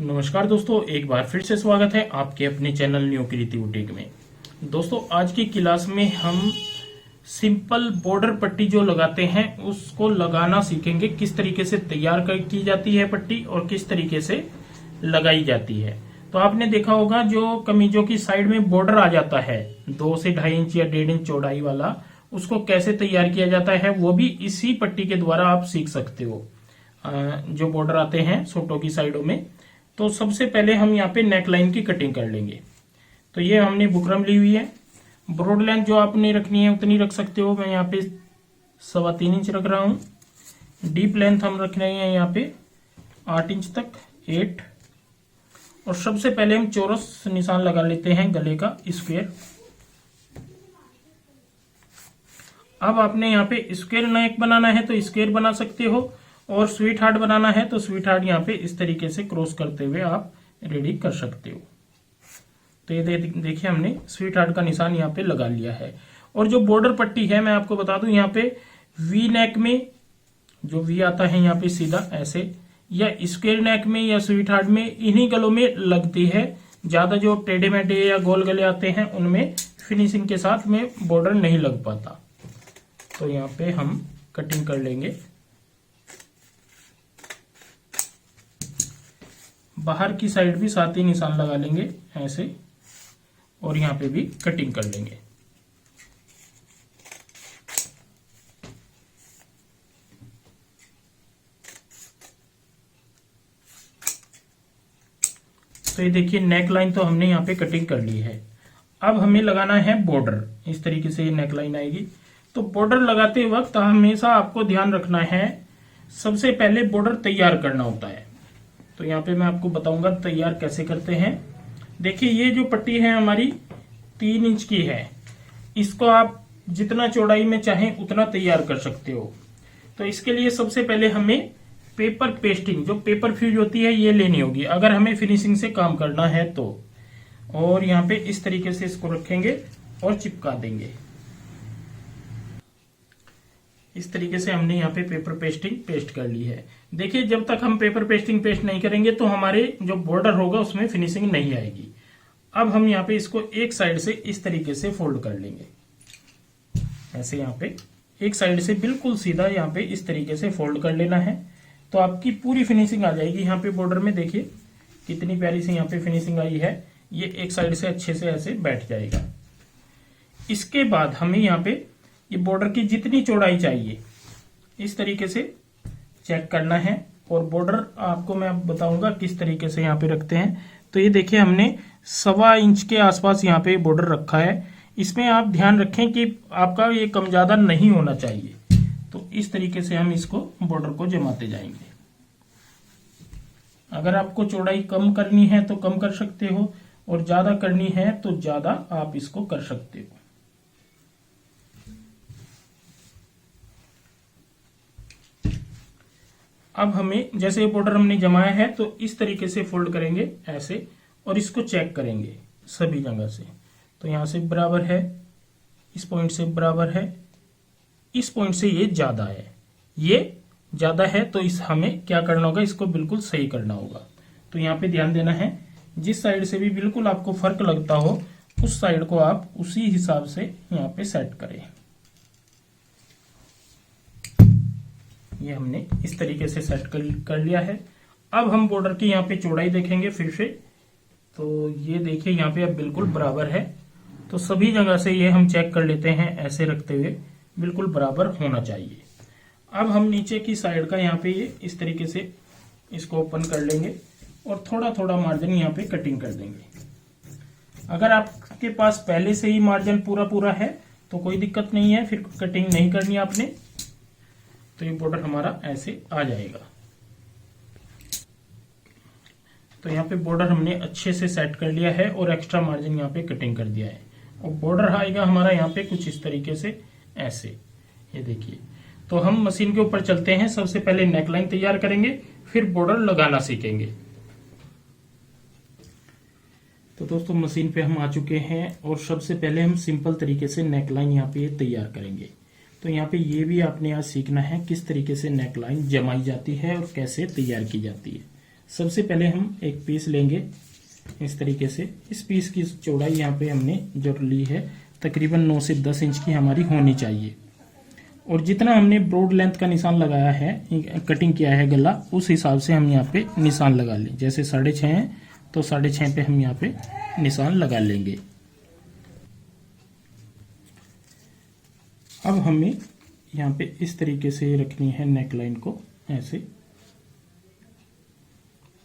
नमस्कार दोस्तों, एक बार फिर से स्वागत है आपके अपने चैनल न्यू कृति बुटीक में। दोस्तों, आज की क्लास में हम सिंपल बॉर्डर पट्टी जो लगाते हैं उसको लगाना सीखेंगे। किस तरीके से तैयार की जाती है पट्टी और किस तरीके से लगाई जाती है। तो आपने देखा होगा जो कमीजों की साइड में बॉर्डर आ जाता है 2 से 2.5 इंच या 1.5 इंच चौड़ाई वाला, उसको कैसे तैयार किया जाता है वो भी इसी पट्टी के द्वारा आप सीख सकते हो। जो बॉर्डर आते हैं सूटों की साइडों में, तो सबसे पहले हम यहाँ पे नेक लाइन की कटिंग कर लेंगे। तो ये हमने बुकरम ली हुई है। ब्रॉड लेंथ जो आपने रखनी है उतनी रख सकते हो। मैं यहाँ पे 3.25 इंच रख रहा हूँ। डीप लेंथ हम रख रहे हैं यहाँ पे 8 इंच तक, 8। और सबसे पहले हम चौरस निशान लगा लेते हैं गले का, स्क्वायर। अब आपने यहाँ पे स्क्वायर नेक बनाना है तो स्क्वायर बना सकते हो, और स्वीट हार्ट बनाना है तो स्वीट हार्ट यहाँ पे इस तरीके से क्रॉस करते हुए आप रेडी कर सकते हो। तो ये देखिए हमने स्वीट हार्ट का निशान यहाँ पे लगा लिया है। और जो बॉर्डर पट्टी है मैं आपको बता दूं, यहाँ पे वी नेक में जो वी आता है यहाँ पे सीधा ऐसे, या स्क्वायर नेक में या स्वीट हार्ट में, इन्हीं गलों में लगती है। ज्यादा जो टेढ़े मेढ़े या गोल गले आते हैं उनमें फिनिशिंग के साथ में बॉर्डर नहीं लग पाता। तो यहाँ पे हम कटिंग कर लेंगे। बाहर की साइड भी साथ ही निशान लगा लेंगे ऐसे, और यहाँ पे भी कटिंग कर लेंगे। तो ये देखिए नेक लाइन तो हमने यहाँ पे कटिंग कर ली है। अब हमें लगाना है बॉर्डर। इस तरीके से ये नेक लाइन आएगी। तो बॉर्डर लगाते वक्त हमेशा आपको ध्यान रखना है, सबसे पहले बॉर्डर तैयार करना होता है। तो यहाँ पे मैं आपको बताऊंगा तैयार कैसे करते हैं। देखिए ये जो पट्टी है हमारी 3 इंच की है। इसको आप जितना चौड़ाई में चाहें उतना तैयार कर सकते हो। तो इसके लिए सबसे पहले हमें पेपर पेस्टिंग, जो पेपर फ्यूज होती है, ये लेनी होगी अगर हमें फिनिशिंग से काम करना है तो। और यहाँ पे इस तरीके से इसको रखेंगे और चिपका देंगे। इस तरीके से हमने यहाँ पे पेपर पेस्टिंग पेस्ट कर ली है। देखिए जब तक हम पेपर पेस्टिंग पेस्ट नहीं करेंगे तो हमारे जो बॉर्डर होगा उसमें फिनिशिंग नहीं आएगी। अब हम यहाँ पे इसको एक साइड से इस तरीके से फोल्ड कर लेंगे ऐसे। यहाँ पे एक साइड से बिल्कुल सीधा यहाँ पे इस तरीके से फोल्ड कर लेना है, तो आपकी पूरी फिनिशिंग आ जाएगी। यहाँ पे बॉर्डर में देखिए कितनी प्यारी सी यहाँ पे फिनिशिंग आई है। ये एक साइड से अच्छे से ऐसे बैठ जाएगा। इसके बाद हमें यहाँ पे ये बॉर्डर की जितनी चौड़ाई चाहिए इस तरीके से चेक करना है। और बॉर्डर आपको मैं बताऊंगा किस तरीके से यहाँ पे रखते हैं। तो ये देखिए हमने 1.25 इंच के आसपास यहाँ पे बॉर्डर रखा है। इसमें आप ध्यान रखें कि आपका ये कम ज्यादा नहीं होना चाहिए। तो इस तरीके से हम इसको बॉर्डर को जमाते जाएंगे। अगर आपको चौड़ाई कम करनी है तो कम कर सकते हो, और ज्यादा करनी है तो ज्यादा आप इसको कर सकते हो। अब हमें जैसे बॉर्डर हमने जमाया है तो इस तरीके से फोल्ड करेंगे ऐसे, और इसको चेक करेंगे सभी जगह से। तो यहां से बराबर है, इस पॉइंट से बराबर है, इस पॉइंट से ये ज्यादा है, ये ज्यादा है, तो इस हमें क्या करना होगा, इसको बिल्कुल सही करना होगा। तो यहाँ पे ध्यान देना है, जिस साइड से भी बिल्कुल आपको फर्क लगता हो उस साइड को आप उसी हिसाब से यहाँ पे सेट करें। ये हमने इस तरीके से सेट कर लिया है। अब हम बॉर्डर की यहाँ पे चौड़ाई देखेंगे फिर से। तो ये देखिए यहाँ पे अब बिल्कुल बराबर है। तो सभी जगह से ये हम चेक कर लेते हैं ऐसे रखते हुए, बिल्कुल बराबर होना चाहिए। अब हम नीचे की साइड का यहाँ पे ये इस तरीके से इसको ओपन कर लेंगे और थोड़ा थोड़ा मार्जिन यहाँ पे कटिंग कर देंगे। अगर आपके पास पहले से ही मार्जिन पूरा है तो कोई दिक्कत नहीं है, फिर कटिंग नहीं करनी आपने। तो ये बॉर्डर हमारा ऐसे आ जाएगा। तो यहाँ पे बॉर्डर हमने अच्छे से सेट कर लिया है और एक्स्ट्रा मार्जिन यहाँ पे कटिंग कर दिया है। और बॉर्डर आएगा हमारा यहाँ पे कुछ इस तरीके से ऐसे, ये देखिए। तो हम मशीन के ऊपर चलते हैं। सबसे पहले नेकलाइन तैयार करेंगे, फिर बॉर्डर लगाना सीखेंगे। तो दोस्तों मशीन पे हम आ चुके हैं और सबसे पहले हम सिंपल तरीके से नेकलाइन यहाँ पे तैयार करेंगे। तो यहाँ पे ये भी आपने आज सीखना है किस तरीके से नेकलाइन जमाई जाती है और कैसे तैयार की जाती है। सबसे पहले हम एक पीस लेंगे इस तरीके से। इस पीस की चौड़ाई यहाँ पे हमने जो ली है तकरीबन 9 से 10 इंच की हमारी होनी चाहिए। और जितना हमने ब्रॉड लेंथ का निशान लगाया है, कटिंग किया है गला, उस हिसाब से हम यहाँ पे निशान लगा लें। जैसे 6.5 है तो 6.5 पे हम यहाँ पे निशान लगा लेंगे। अब हमें यहाँ पे इस तरीके से रखनी है नेक लाइन को ऐसे,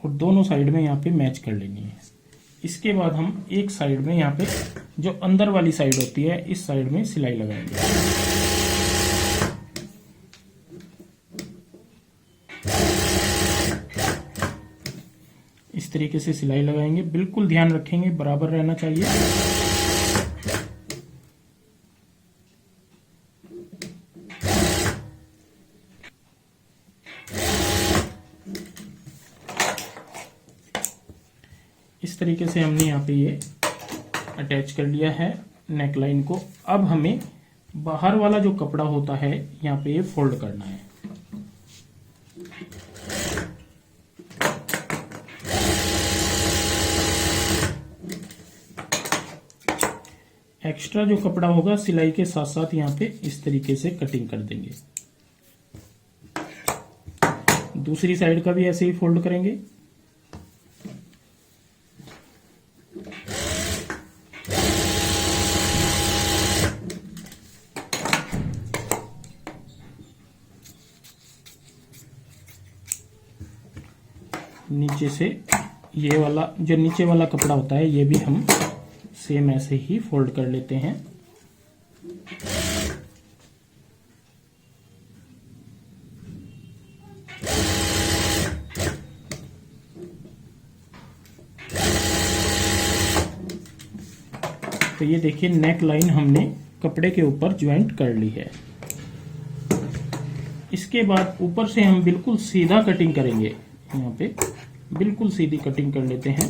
और दोनों साइड में यहाँ पे मैच कर लेनी है। इसके बाद हम एक साइड में यहाँ पे जो अंदर वाली साइड होती है इस साइड में सिलाई लगाएंगे। इस तरीके से सिलाई लगाएंगे, बिल्कुल ध्यान रखेंगे बराबर रहना चाहिए। इस तरीके से हमने यहाँ पे ये अटैच कर लिया है नेक लाइन को। अब हमें बाहर वाला जो कपड़ा होता है यहाँ पे ये फोल्ड करना है। एक्स्ट्रा जो कपड़ा होगा सिलाई के साथ साथ यहाँ पे इस तरीके से कटिंग कर देंगे। दूसरी साइड का भी ऐसे ही फोल्ड करेंगे। नीचे से ये वाला जो नीचे वाला कपड़ा होता है ये भी हम सेम ऐसे ही फोल्ड कर लेते हैं। तो ये देखिए नेक लाइन हमने कपड़े के ऊपर ज्वाइंट कर ली है। इसके बाद ऊपर से हम बिल्कुल सीधा कटिंग करेंगे। यहाँ पे बिल्कुल सीधी कटिंग कर लेते हैं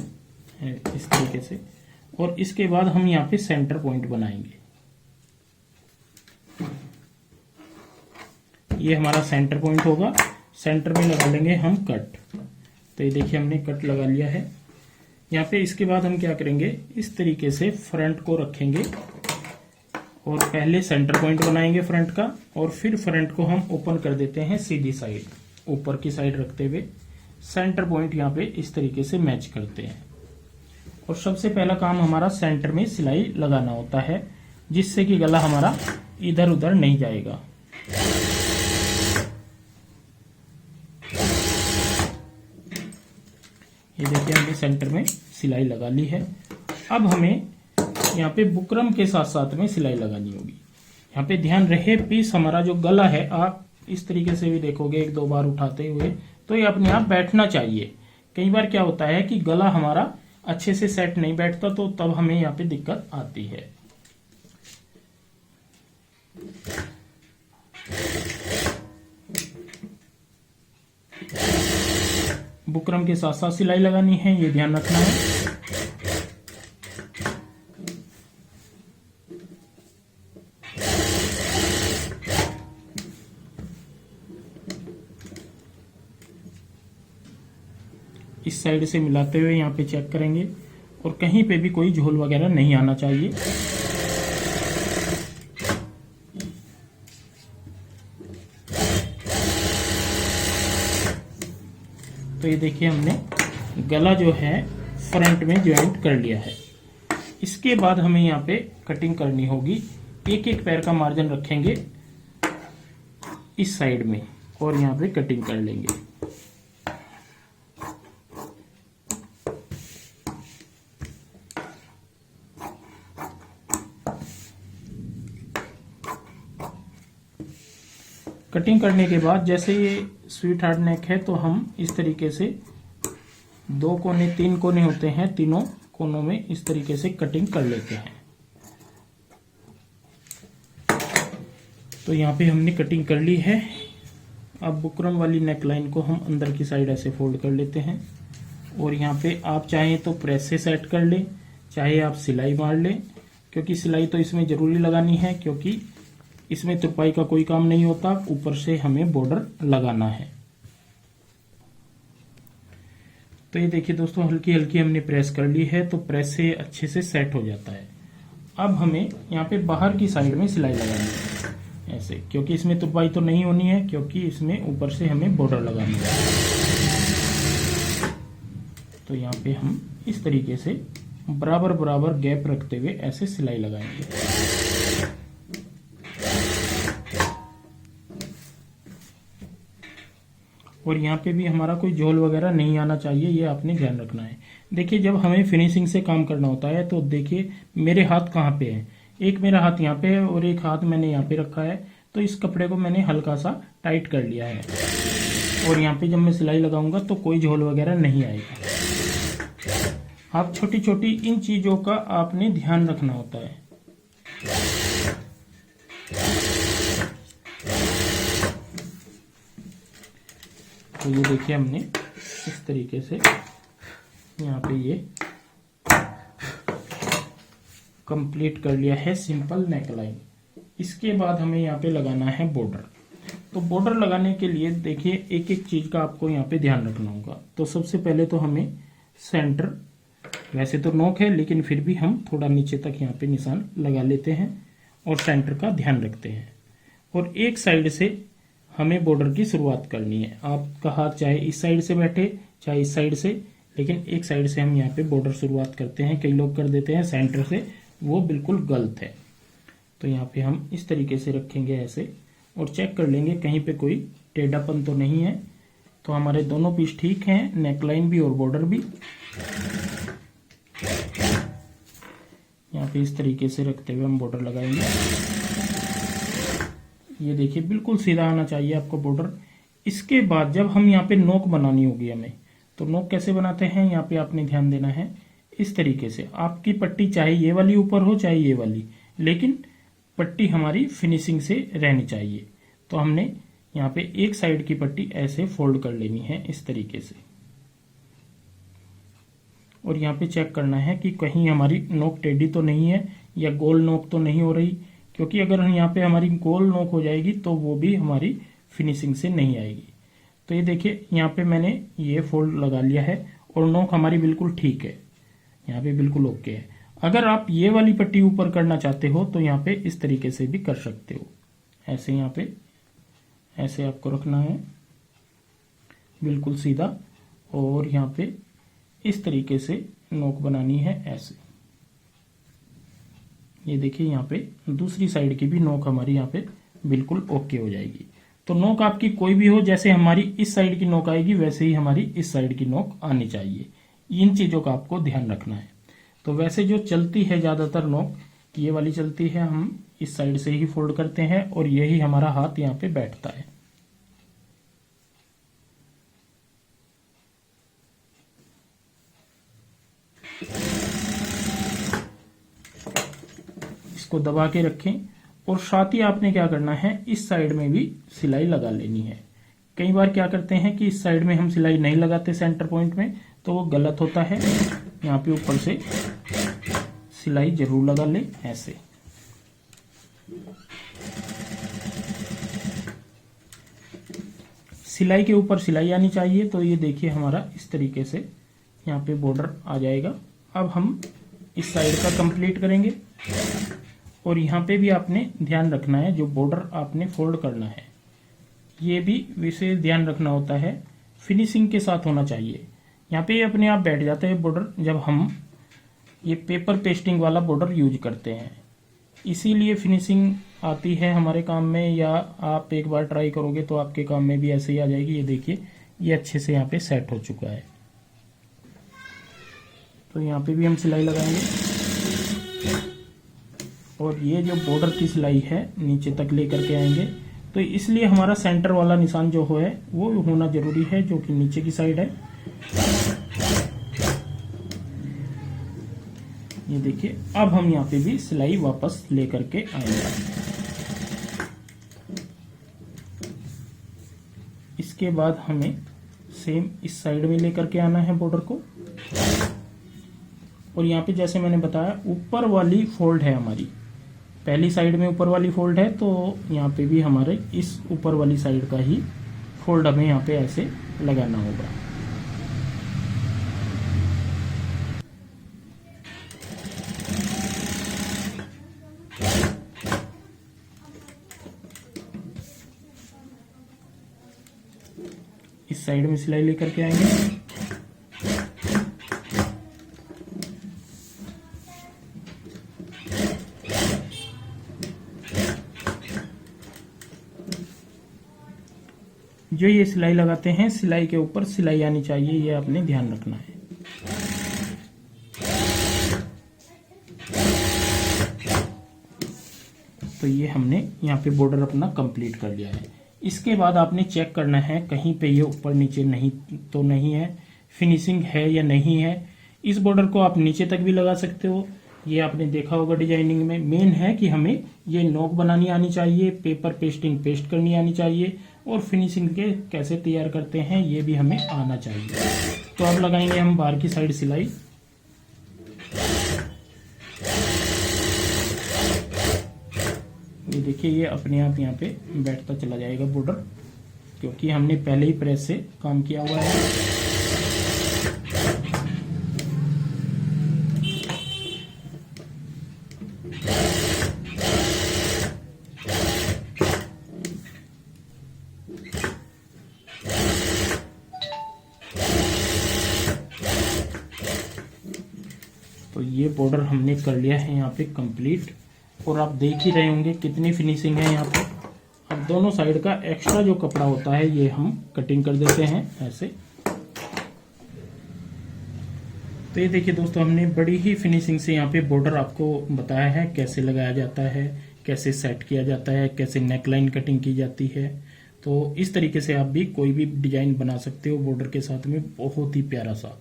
इस तरीके से, और इसके बाद हम यहाँ पे सेंटर पॉइंट बनाएंगे। ये हमारा सेंटर पॉइंट होगा। सेंटर में लगा लेंगे हम कट। तो ये देखिए हमने कट लगा लिया है यहाँ पे। इसके बाद हम क्या करेंगे, इस तरीके से फ्रंट को रखेंगे और पहले सेंटर पॉइंट बनाएंगे फ्रंट का, और फिर फ्रंट को हम ओपन कर देते हैं सीधी साइड, ऊपर की साइड रखते हुए सेंटर पॉइंट यहाँ पे इस तरीके से मैच करते हैं। और सबसे पहला काम हमारा सेंटर में सिलाई लगाना होता है, जिससे कि गला हमारा इधर उधर नहीं जाएगा। ये देखिए हमने सेंटर में सिलाई लगा ली है। अब हमें यहाँ पे बुकरम के साथ साथ में सिलाई लगानी होगी। यहाँ पे ध्यान रहे पीस हमारा जो गला है, आप इस तरीके से भी देखोगे एक दो बार उठाते हुए, तो ये अपने आप बैठना चाहिए। कई बार क्या होता है कि गला हमारा अच्छे से सेट नहीं बैठता, तो तब हमें यहाँ पे दिक्कत आती है। बुकरम के साथ साथ सिलाई लगानी है, ये ध्यान रखना है। इस साइड से मिलाते हुए यहाँ पे चेक करेंगे, और कहीं पे भी कोई झोल वगैरह नहीं आना चाहिए। तो ये देखिए हमने गला जो है फ्रंट में ज्वाइंट कर लिया है। इसके बाद हमें यहाँ पे कटिंग करनी होगी। एक एक पैर का मार्जिन रखेंगे इस साइड में, और यहाँ पे कटिंग कर लेंगे। कटिंग करने के बाद जैसे ये स्वीट हार्ट नेक है, तो हम इस तरीके से 2 कोने 3 कोने होते हैं, तीनों कोनों में इस तरीके से कटिंग कर लेते हैं। तो यहाँ पे हमने कटिंग कर ली है। अब बुकरम वाली नेक लाइन को हम अंदर की साइड ऐसे फोल्ड कर लेते हैं, और यहाँ पे आप चाहें तो प्रेस से सेट कर लें, चाहे आप सिलाई मार लें, क्योंकि सिलाई तो इसमें जरूरी लगानी है, क्योंकि इसमें तुरपाई का कोई काम नहीं होता। ऊपर से हमें बॉर्डर लगाना है। तो ये देखिए दोस्तों, हल्की हल्की हमने प्रेस कर ली है, तो प्रेस से अच्छे से सेट हो जाता है। अब हमें यहाँ पे बाहर की साइड में सिलाई लगानी है ऐसे, क्योंकि इसमें तुरपाई तो नहीं होनी है, क्योंकि इसमें ऊपर से हमें बॉर्डर लगानी है। तो यहाँ पे हम इस तरीके से बराबर बराबर गैप रखते हुए ऐसे सिलाई लगाएंगे। और यहाँ पे भी हमारा कोई झोल वगैरह नहीं आना चाहिए, ये आपने ध्यान रखना है। देखिए जब हमें फिनिशिंग से काम करना होता है तो देखिए मेरे हाथ कहाँ पे है, एक मेरा हाथ यहाँ पे है और एक हाथ मैंने यहाँ पे रखा है। तो इस कपड़े को मैंने हल्का सा टाइट कर लिया है, और यहाँ पे जब मैं सिलाई लगाऊंगा तो कोई झोल वगैरह नहीं आएगा। आप छोटी छोटी इन चीजों का आपने ध्यान रखना होता है। तो ये देखिए हमने इस तरीके से यहाँ पे ये कंप्लीट कर लिया है सिंपल नेकलाइन। इसके बाद हमें यहाँ पे लगाना है बॉर्डर। तो बॉर्डर लगाने के लिए देखिए एक एक चीज का आपको यहाँ पे ध्यान रखना होगा। तो सबसे पहले तो हमें सेंटर, वैसे तो नोक है लेकिन फिर भी हम थोड़ा नीचे तक यहाँ पे निशान लगा लेते हैं और सेंटर का ध्यान रखते हैं। और एक साइड से हमें बॉर्डर की शुरुआत करनी है। आपका हाथ चाहे इस साइड से बैठे चाहे इस साइड से, लेकिन एक साइड से हम यहाँ पे बॉर्डर शुरुआत करते हैं। कई लोग कर देते हैं सेंटर से, वो बिल्कुल गलत है। तो यहाँ पे हम इस तरीके से रखेंगे ऐसे, और चेक कर लेंगे कहीं पे कोई टेढ़ापन तो नहीं है। तो हमारे दोनों पीस ठीक हैं, नेकलाइन भी और बॉर्डर भी। यहाँ पे इस तरीके से रखते हुए हम बॉर्डर लगाएंगे। ये देखिए बिल्कुल सीधा आना चाहिए आपको बॉर्डर। इसके बाद जब हम यहाँ पे नोक बनानी होगी हमें, तो नोक कैसे बनाते हैं यहाँ पे आपने ध्यान देना है। इस तरीके से आपकी पट्टी चाहे ये वाली ऊपर हो चाहे ये वाली, लेकिन पट्टी हमारी फिनिशिंग से रहनी चाहिए। तो हमने यहाँ पे एक साइड की पट्टी ऐसे फोल्ड कर लेनी है इस तरीके से, और यहाँ पे चेक करना है कि कहीं हमारी नोक टेढ़ी तो नहीं है या गोल नोक तो नहीं हो रही, क्योंकि अगर यहाँ पे हमारी गोल नोक हो जाएगी तो वो भी हमारी फिनिशिंग से नहीं आएगी। तो ये देखिए यहाँ पे मैंने ये फोल्ड लगा लिया है और नोक हमारी बिल्कुल ठीक है, यहाँ पे बिल्कुल ओके है। अगर आप ये वाली पट्टी ऊपर करना चाहते हो तो यहाँ पे इस तरीके से भी कर सकते हो। ऐसे यहाँ पे ऐसे आपको रखना है बिल्कुल सीधा, और यहाँ पे इस तरीके से नोक बनानी है ऐसे। ये देखिए यहाँ पे दूसरी साइड की भी नोक हमारी यहाँ पे बिल्कुल ओके हो जाएगी। तो नोक आपकी कोई भी हो, जैसे हमारी इस साइड की नोक आएगी वैसे ही हमारी इस साइड की नोक आनी चाहिए। इन चीजों का आपको ध्यान रखना है। तो वैसे जो चलती है ज्यादातर नोक ये वाली चलती है, हम इस साइड से ही फोल्ड करते हैं और यही हमारा हाथ यहाँ पे बैठता है। इसको दबा के रखें, और साथ ही आपने क्या करना है, इस साइड में भी सिलाई लगा लेनी है। कई बार क्या करते हैं कि इस साइड में हम सिलाई नहीं लगाते सेंटर पॉइंट में, तो वो गलत होता है। यहाँ पे ऊपर से सिलाई जरूर लगा ले ऐसे। सिलाई के ऊपर सिलाई आनी चाहिए। तो ये देखिए हमारा इस तरीके से यहाँ पे बॉर्डर आ जाएगा। अब हम इस साइड का कंप्लीट करेंगे, और यहाँ पे भी आपने ध्यान रखना है, जो बॉर्डर आपने फोल्ड करना है ये भी विशेष ध्यान रखना होता है, फिनिशिंग के साथ होना चाहिए। यहाँ पे अपने आप बैठ जाता है बॉर्डर जब हम ये पेपर पेस्टिंग वाला बॉर्डर यूज करते हैं, इसीलिए फिनिशिंग आती है हमारे काम में। या आप एक बार ट्राई करोगे तो आपके काम में भी ऐसे ही आ जाएगी। ये देखिए ये अच्छे से यहाँ पे सेट हो चुका है। तो यहाँ पे भी हम सिलाई लगाएंगे, और ये जो बॉर्डर की सिलाई है नीचे तक लेकर के आएंगे। तो इसलिए हमारा सेंटर वाला निशान जो है वो होना जरूरी है, जो कि नीचे की साइड है। ये देखिए अब हम यहाँ पे भी सिलाई वापस लेकर के आएंगे। इसके बाद हमें सेम इस साइड में लेकर के आना है बॉर्डर को, और यहाँ पे जैसे मैंने बताया ऊपर वाली फोल्ड है हमारी, पहली साइड में ऊपर वाली फोल्ड है, तो यहाँ पे भी हमारे इस ऊपर वाली साइड का ही फोल्ड हमें यहाँ पे ऐसे लगाना होगा। साइड में सिलाई लेकर के आएंगे। जो ये सिलाई लगाते हैं, सिलाई के ऊपर सिलाई आनी चाहिए, ये आपने ध्यान रखना है। तो ये हमने यहाँ पे बॉर्डर अपना कंप्लीट कर लिया है। इसके बाद आपने चेक करना है कहीं पे ये ऊपर नीचे नहीं तो नहीं है, फिनिशिंग है या नहीं है। इस बॉर्डर को आप नीचे तक भी लगा सकते हो, ये आपने देखा होगा डिजाइनिंग में। मेन है कि हमें ये नोक बनानी आनी चाहिए, पेपर पेस्टिंग पेस्ट करनी आनी चाहिए, और फिनिशिंग के कैसे तैयार करते हैं ये भी हमें आना चाहिए। तो अब लगाएंगे हम बाहर की साइड सिलाई। ये देखिए, ये अपने आप यहाँ पे बैठता चला जाएगा बॉर्डर, क्योंकि हमने पहले ही प्रेस से काम किया हुआ है। तो ये बॉर्डर हमने कर लिया है यहाँ पे कंप्लीट, और आप देख ही रहे होंगे कितनी फिनिशिंग है यहाँ पे। अब दोनों साइड का एक्स्ट्रा जो कपड़ा होता है ये हम कटिंग कर देते हैं ऐसे। तो ये देखिए दोस्तों, हमने बड़ी ही फिनिशिंग से यहाँ पे बॉर्डर आपको बताया है कैसे लगाया जाता है, कैसे सेट किया जाता है, कैसे नेकलाइन कटिंग की जाती है। तो इस तरीके से आप भी कोई भी डिजाइन बना सकते हो बॉर्डर के साथ में, बहुत ही प्यारा सा।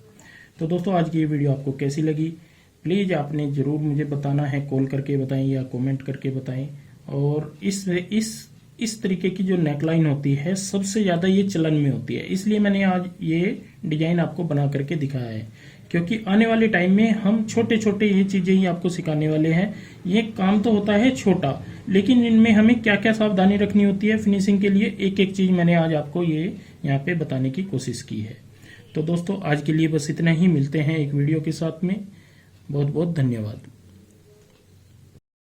तो दोस्तों, आज की ये वीडियो आपको कैसी लगी प्लीज़ आपने ज़रूर मुझे बताना है, कॉल करके बताएं या कमेंट करके बताएं। और इस तरीके की जो नेकलाइन होती है सबसे ज़्यादा ये चलन में होती है, इसलिए मैंने आज ये डिजाइन आपको बना करके दिखाया है, क्योंकि आने वाले टाइम में हम छोटे छोटे ये चीज़ें ही आपको सिखाने वाले हैं। ये काम तो होता है छोटा, लेकिन इनमें हमें क्या क्या सावधानी रखनी होती है फिनिशिंग के लिए, एक एक चीज़ मैंने आज आपको ये यहाँ पे बताने की कोशिश की है। तो दोस्तों, आज के लिए बस इतना ही, मिलते हैं एक वीडियो के साथ में। बहुत बहुत धन्यवाद।